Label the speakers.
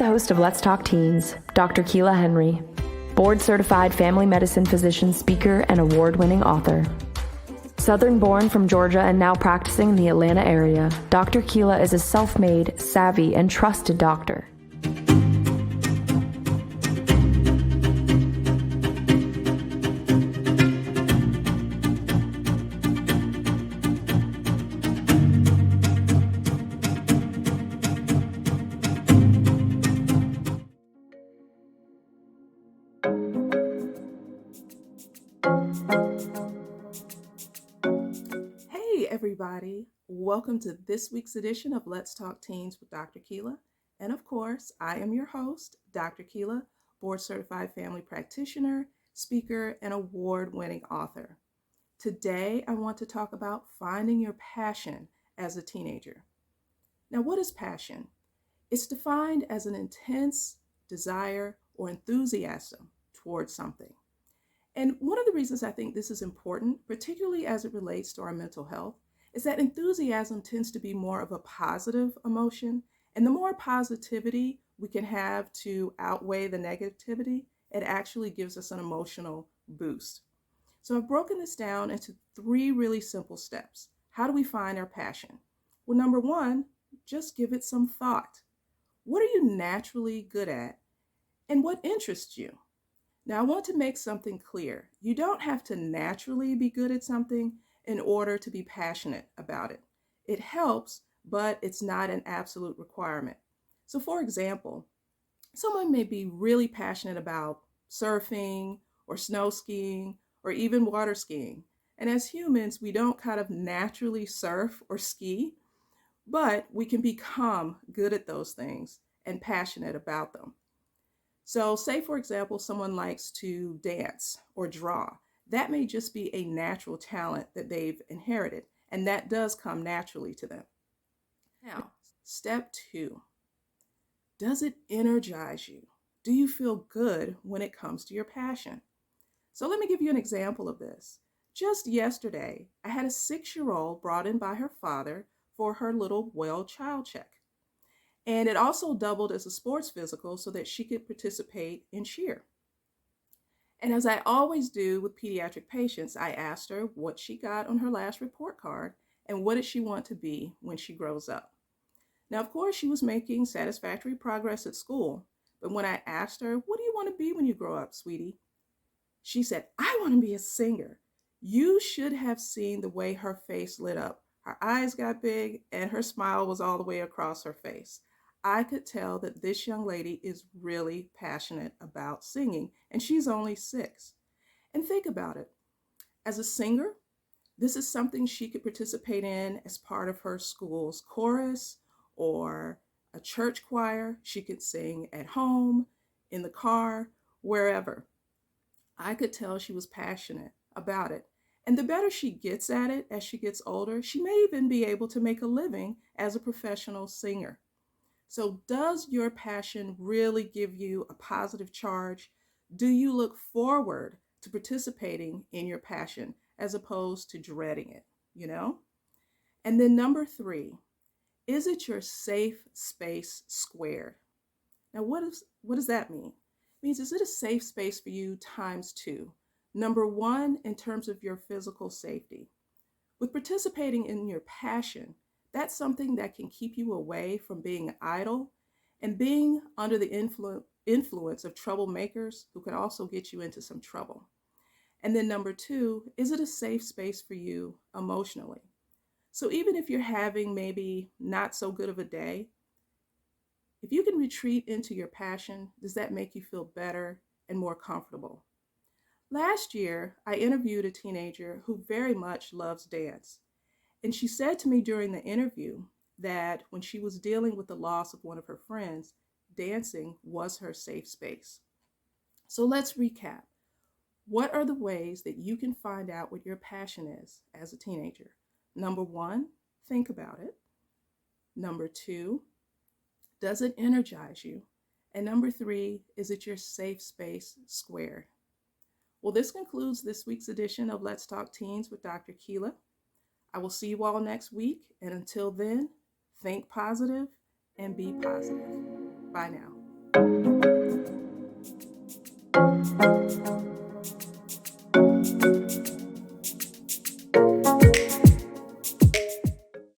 Speaker 1: host of Let's Talk Teens, Dr. Keela Henry, board-certified family medicine physician, speaker, and award-winning author. Southern-born from Georgia and now practicing in the Atlanta area, Dr. Keela is a self-made, savvy, and trusted doctor.
Speaker 2: Everybody, welcome to this week's edition of Let's Talk Teens with Dr. Keela. And of course, I am your host, Dr. Keela, board certified family practitioner, speaker, and award-winning author. Today, I want to talk about finding your passion as a teenager. Now, what is passion? It's defined as an intense desire or enthusiasm towards something. And one of the reasons I think this is important, particularly as it relates to our mental health, is that enthusiasm tends to be more of a positive emotion. And the more positivity we can have to outweigh the negativity, it actually gives us an emotional boost. So I've broken this down into 3 really simple steps. How do we find our passion? Well, number 1, just give it some thought. What are you naturally good at? And what interests you? Now, I want to make something clear. You don't have to naturally be good at something in order to be passionate about it. It helps, but it's not an absolute requirement. So for example, someone may be really passionate about surfing or snow skiing or even water skiing. And as humans, we don't kind of naturally surf or ski, but we can become good at those things and passionate about them. So say, for example, someone likes to dance or draw. That may just be a natural talent that they've inherited, and that does come naturally to them. Now, step 2, does it energize you? Do you feel good when it comes to your passion? So let me give you an example of this. Just yesterday, I had a 6-year-old brought in by her father for her little well child check. And it also doubled as a sports physical so that she could participate in cheer. And as I always do with pediatric patients, I asked her what she got on her last report card and what did she want to be when she grows up. Now, of course, she was making satisfactory progress at school, but when I asked her, what do you want to be when you grow up, sweetie? She said, I want to be a singer. You should have seen the way her face lit up. Her eyes got big and her smile was all the way across her face. I could tell that this young lady is really passionate about singing, and she's only 6. And think about it. As a singer, this is something she could participate in as part of her school's chorus or a church choir. She could sing at home, in the car, wherever. I could tell she was passionate about it. And the better she gets at it as she gets older, she may even be able to make a living as a professional singer. So does your passion really give you a positive charge? Do you look forward to participating in your passion as opposed to dreading it, And then number 3, is it your safe space squared? Now, what does that mean? It means, is it a safe space for you times 2? Number 1, in terms of your physical safety. With participating in your passion, that's something that can keep you away from being idle and being under the influence of troublemakers who can also get you into some trouble. And then number 2, is it a safe space for you emotionally? So even if you're having maybe not so good of a day, if you can retreat into your passion, does that make you feel better and more comfortable? Last year, I interviewed a teenager who very much loves dance. And she said to me during the interview that when she was dealing with the loss of one of her friends, dancing was her safe space. So let's recap. What are the ways that you can find out what your passion is as a teenager? Number 1, think about it. Number 2, does it energize you? And number 3, is it your safe space squared? Well, this concludes this week's edition of Let's Talk Teens with Dr. Keela. I will see you all next week. And until then, think positive and be positive. Bye now.